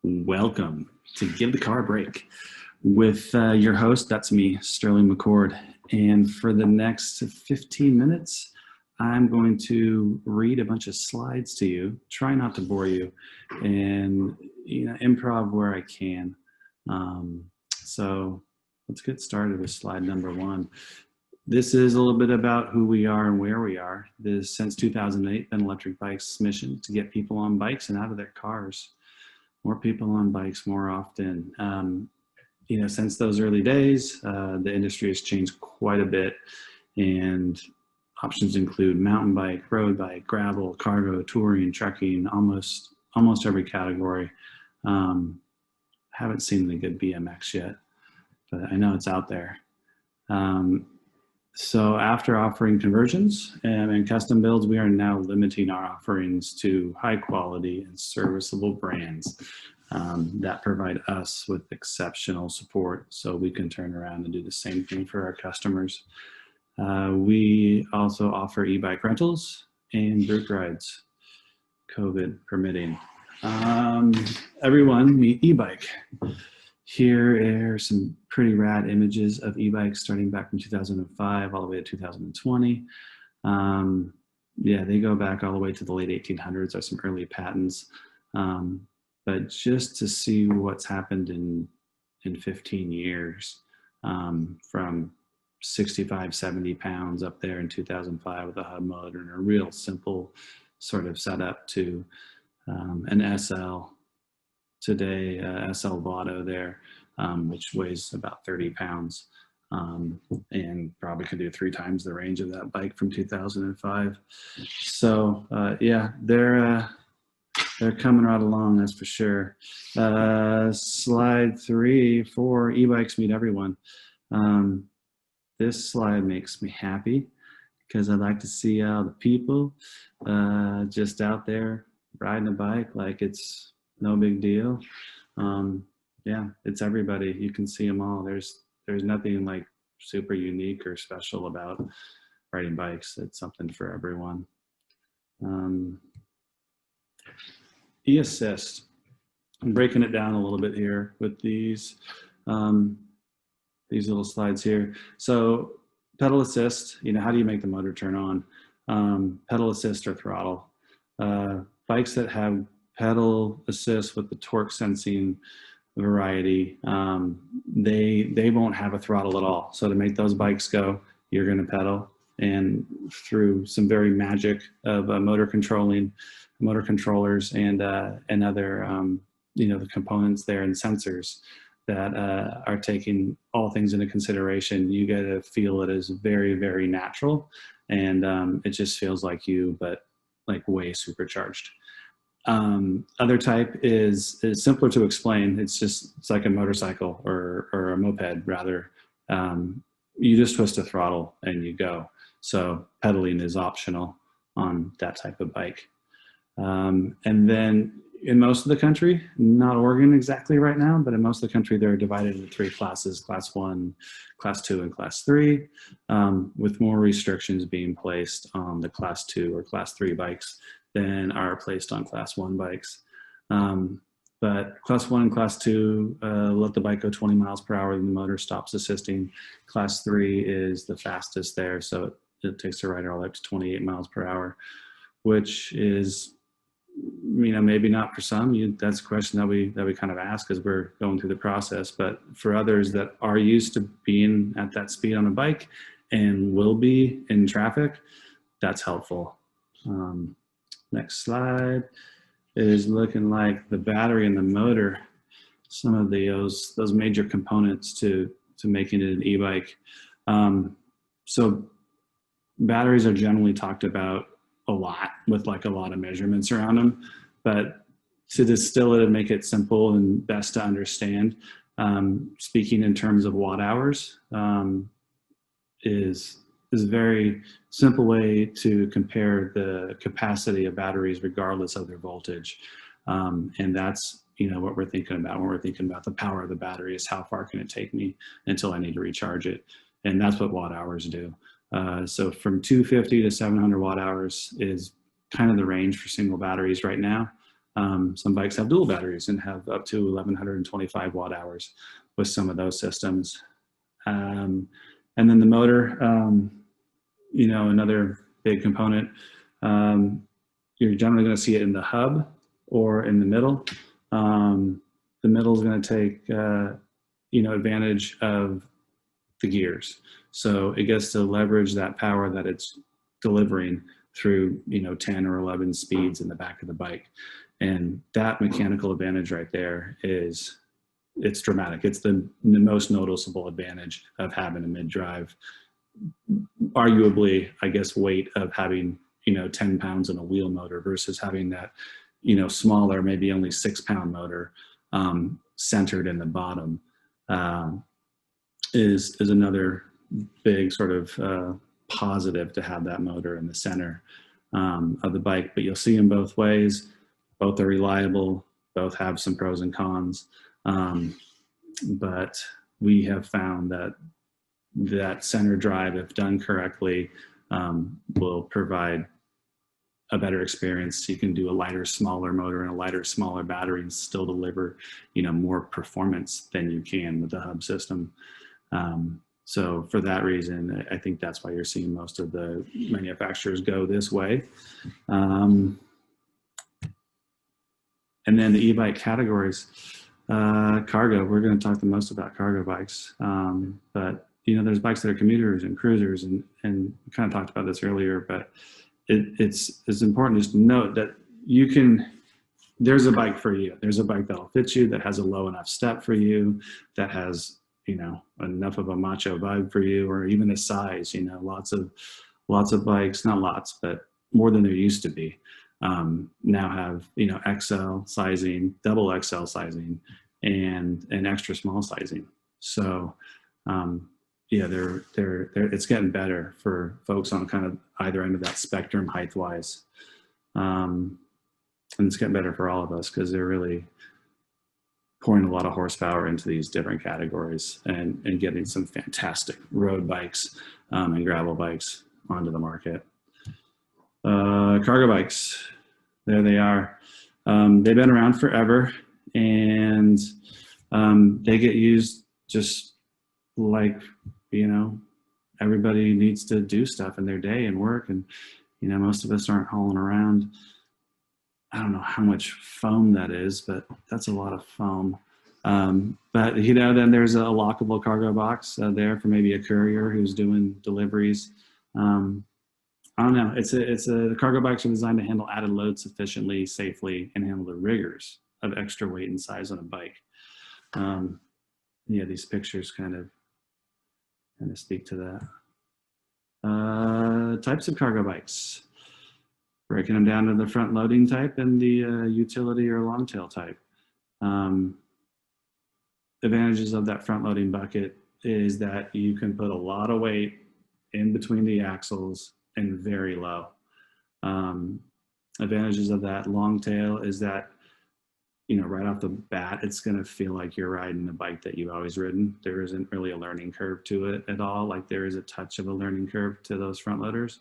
Welcome to Give the Car a Break with your host, that's me, Sterling McCord. And for the next 15 minutes, I'm going to read a bunch of slides to you, try not to bore you, and improv where I can. So let's get started with slide number one. This is a little bit about who we are and where we are. This, since 2008, been Electric Bike's mission to get people on bikes and out of their cars. More people on bikes more often. Since those early days, the industry has changed quite a bit, and options include mountain bike, road bike, gravel, cargo, touring, trekking, almost every category. Haven't seen the good BMX yet, but I know it's out there. So after offering conversions and custom builds, we are now limiting our offerings to high quality and serviceable brands that provide us with exceptional support so we can turn around and do the same thing for our customers. We also offer e-bike rentals and group rides, COVID permitting. Everyone meet e-bike. Here are some pretty rad images of e-bikes starting back from 2005 all the way to 2020. They go back all the way to the late 1800s. There's some early patents. But just to see what's happened in 15 years, from 65, 70 pounds up there in 2005 with a hub motor and a real simple sort of setup to an SL. Today, SL Votto there, which weighs about 30 pounds and probably could do 3 times the range of that bike from 2005. So they're coming right along, that's for sure. Slide 3, 4, e-bikes meet everyone. This slide makes me happy because I like to see all the people just out there riding a bike like it's no big deal. It's everybody. You can see them all. There's nothing like super unique or special about riding bikes. It's something for everyone. E-assist. I'm breaking it down a little bit here with these little slides here. So pedal assist, how do you make the motor turn on? Pedal assist or throttle. Bikes that have pedal assist with the torque sensing variety, they won't have a throttle at all. So to make those bikes go, you're going to pedal, and through some very magic of motor controllers and other the components there and sensors that are taking all things into consideration, you get to feel it is very, very natural, and it just feels like you, but like way supercharged. Other type is simpler to explain. It's like a motorcycle or a moped rather. You just twist a throttle and you go. So pedaling is optional on that type of bike. And then in most of the country, not Oregon exactly right now, but in most of the country, they're divided into 3 classes: class 1, class 2, and class 3, with more restrictions being placed on the class 2 or class 3 bikes than are placed on class 1 bikes. But class 1 and class 2 let the bike go 20 miles per hour and the motor stops assisting. Class 3 is the fastest there, so it takes the rider all the way up to 28 miles per hour, which is, maybe not for some. That's a question that we kind of ask as we're going through the process. But for others that are used to being at that speed on a bike and will be in traffic, that's helpful. Next slide is looking like the battery and the motor, some of those major components to making it an e-bike. So batteries are generally talked about a lot with like a lot of measurements around them, but to distill it and make it simple and best to understand, speaking in terms of watt hours, is a very simple way to compare the capacity of batteries regardless of their voltage. And that's what we're thinking about when we're thinking about the power of the battery, is how far can it take me until I need to recharge it. And that's what watt hours do. So from 250 to 700 watt hours is kind of the range for single batteries right now. Some bikes have dual batteries and have up to 1125 watt hours with some of those systems. And then the motor, you know, another big component. You're generally going to see it in the hub or in the middle. The middle is going to take, you know, advantage of the gears. So it gets to leverage that power that it's delivering through, you know, 10 or 11 speeds in the back of the bike. And that mechanical advantage right there is, it's dramatic. It's the most noticeable advantage of having a mid-drive. Arguably, I guess, weight of having, you know, 10 pounds in a wheel motor versus having that, you know, smaller, maybe only 6-pound motor centered in the bottom is another big sort of positive to have that motor in the center of the bike. But you'll see them both ways. Both are reliable. Both have some pros and cons. But we have found that that center drive, if done correctly, will provide a better experience. You can do a lighter, smaller motor and a lighter, smaller battery and still deliver, you know, more performance than you can with the hub system. So for that reason, I think that's why you're seeing most of the manufacturers go this way. And then the e-bike categories, cargo, we're going to talk the most about cargo bikes. But, you know, there's bikes that are commuters and cruisers, and we kind of talked about this earlier, but it's important just to note that you can, there's a bike for you. There's a bike that'll fit you, that has a low enough step for you, that has, you know, enough of a macho vibe for you, or even a size. You know, lots of bikes, not lots, but more than there used to be, now have, you know, XL sizing, double XL sizing, and extra small sizing. So yeah, it's getting better for folks on kind of either end of that spectrum height wise. And it's getting better for all of us because they're really pouring a lot of horsepower into these different categories and getting some fantastic road bikes and gravel bikes onto the market. Cargo bikes, there they are. They've been around forever, and they get used just like, you know, everybody needs to do stuff in their day and work, and, you know, most of us aren't hauling around. I don't know how much foam that is, but that's a lot of foam. But, you know, then there's a lockable cargo box there for maybe a courier who's doing deliveries. I don't know. The cargo bikes are designed to handle added load sufficiently, safely, and handle the rigors of extra weight and size on a bike. Yeah, these pictures kind of speak to that. Types of cargo bikes. Breaking them down to the front loading type and the utility or long tail type. Advantages of that front loading bucket is that you can put a lot of weight in between the axles and very low. Advantages of that long tail is that, you know, right off the bat, it's going to feel like you're riding a bike that you've always ridden. There isn't really a learning curve to it at all. Like, there is a touch of a learning curve to those front loaders.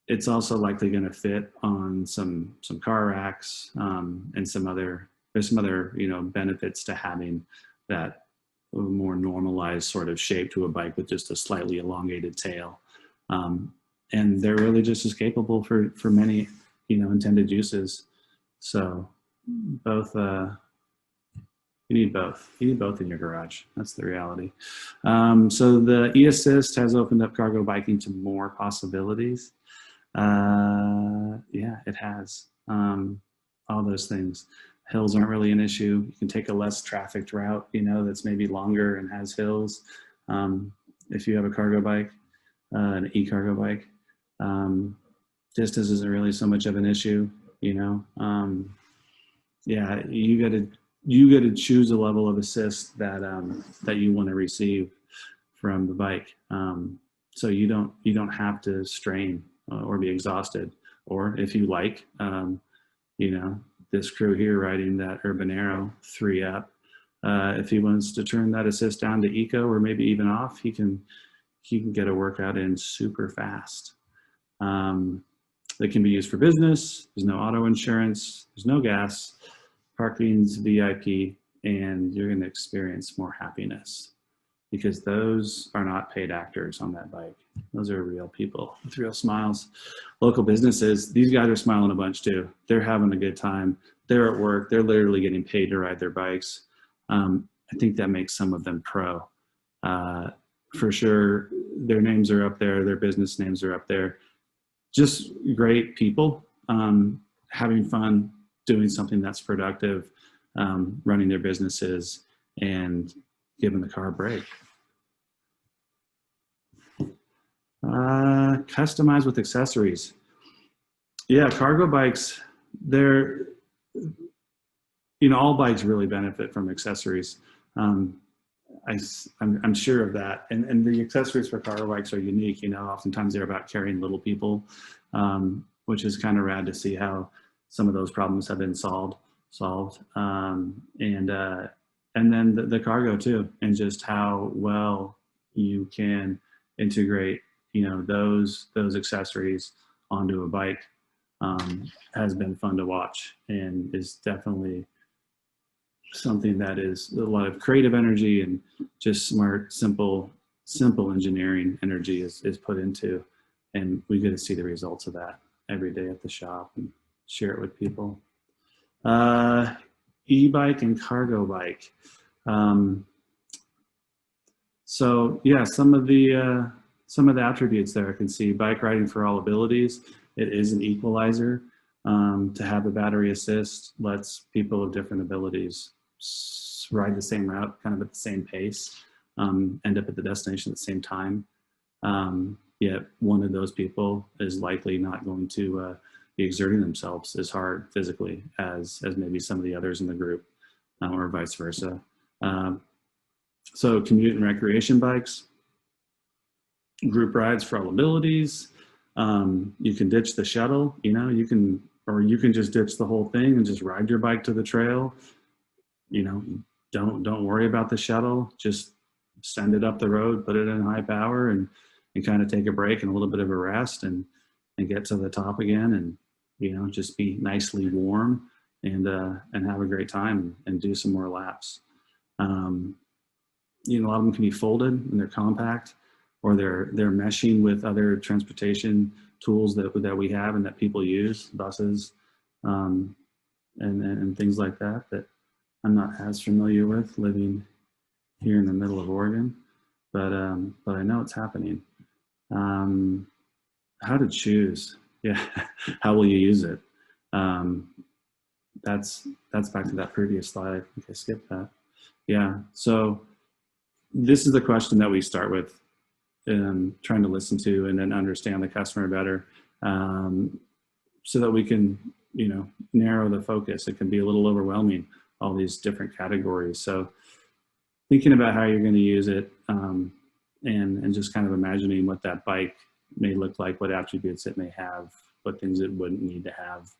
It's also likely going to fit on some car racks, and there's some other, you know, benefits to having that more normalized sort of shape to a bike with just a slightly elongated tail. And they're really just as capable for many, you know, intended uses. So both, you need both. You need both in your garage. That's the reality. So the e-assist has opened up cargo biking to more possibilities. Yeah, it has. All those things. Hills aren't really an issue. You can take a less trafficked route, you know, that's maybe longer and has hills. If you have a cargo bike, an e-cargo bike, distance isn't really so much of an issue, you know. Yeah, you got to choose a level of assist that that you want to receive from the bike. So you don't have to strain or be exhausted. Or if you like, you know, this crew here riding that Urban Arrow 3-up, if he wants to turn that assist down to eco or maybe even off, he can get a workout in super fast. They can be used for business. There's no auto insurance. There's no gas. Parking's VIP, and you're going to experience more happiness because those are not paid actors on that bike. Those are real people with real smiles. Local businesses, these guys are smiling a bunch too. They're having a good time. They're at work. They're literally getting paid to ride their bikes. I think that makes some of them pro. For sure, their names are up there. Their business names are up there. Just great people, having fun, doing something that's productive, running their businesses, and giving the car a break. Customize with accessories. Yeah, cargo bikes, they're, all bikes really benefit from accessories. I'm sure of that. And the accessories for cargo bikes are unique. Oftentimes they're about carrying little people, which is kind of rad to see how some of those problems have been solved. And then the cargo too, and just how well you can integrate, those accessories onto a bike has been fun to watch, and is definitely something that is a lot of creative energy and just smart, simple engineering energy is put into, and we get to see the results of that every day at the shop and share it with people. E-bike and cargo bike. So yeah, some of the attributes there I can see. Bike riding for all abilities. It is an equalizer. To have a battery assist lets people of different abilities ride the same route, kind of at the same pace, end up at the destination at the same time. Yet one of those people is likely not going to be exerting themselves as hard physically as maybe some of the others in the group, or vice versa. So commute and recreation bikes, group rides for all abilities. You can ditch the shuttle, you can just ditch the whole thing and just ride your bike to the trail. Don't worry about the shuttle. Just send it up the road, put it in high power, and kind of take a break and a little bit of a rest, and get to the top again, and just be nicely warm, and have a great time and do some more laps. A lot of them can be folded and they're compact, or they're meshing with other transportation tools that we have and that people use, buses, and things like that I'm not as familiar with living here in the middle of Oregon, but I know it's happening. How to choose? Yeah, how will you use it? That's back to that previous slide. I think I skipped that. Yeah, so this is the question that we start with, trying to listen to and then understand the customer better, so that we can, narrow the focus. It can be a little overwhelming, all these different categories. So thinking about how you're going to use it, and just kind of imagining what that bike may look like, what attributes it may have, what things it wouldn't need to have,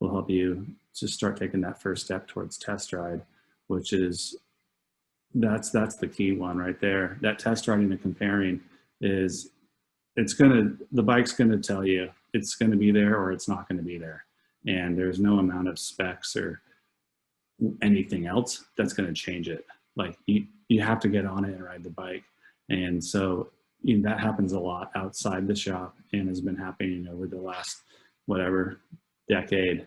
will help you just start taking that first step towards test ride, which is, that's the key one right there. That test riding and comparing is, the bike's going to tell you it's going to be there or it's not going to be there. And there's no amount of specs or anything else that's going to change it. Like you have to get on it and ride the bike. And so that happens a lot outside the shop, and has been happening over the last, decade.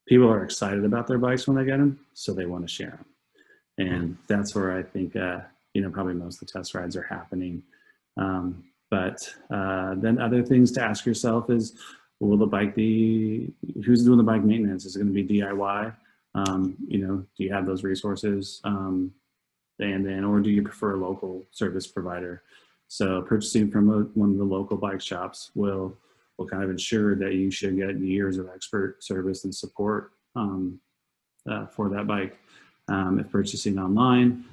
People are excited about their bikes when they get them, so they want to share them. And that's where I think, probably most of the test rides are happening. But then other things to ask yourself is, will the bike be, who's doing the bike maintenance? Is it going to be DIY? Do you have those resources? Or do you prefer a local service provider? So purchasing from one of the local bike shops will kind of ensure that you should get years of expert service and support for that bike. If purchasing online,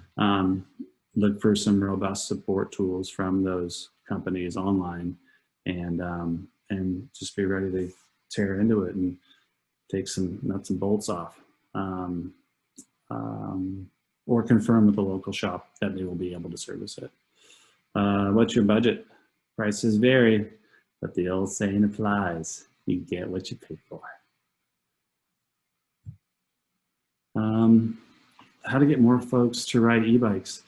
look for some robust support tools from those companies online, and just be ready to tear into it and take some nuts and bolts off. Or confirm with the local shop that they will be able to service it. What's your budget? Prices vary, but the old saying applies. You get what you pay for. How to get more folks to ride e-bikes.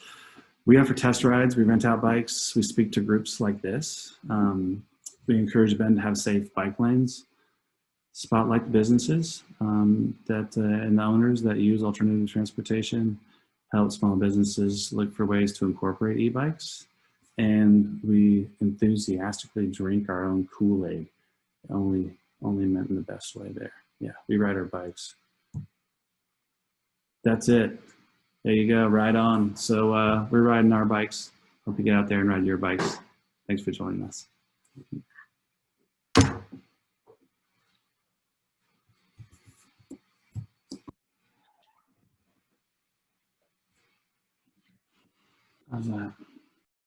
We offer test rides, we rent out bikes, we speak to groups like this. We encourage Ben to have safe bike lanes, spotlight businesses and the owners that use alternative transportation, help small businesses look for ways to incorporate e-bikes, and we enthusiastically drink our own Kool-Aid, only meant in the best way there. Yeah, we ride our bikes. That's it. There you go, ride on. So we're riding our bikes. Hope you get out there and ride your bikes. Thanks for joining us. How's that?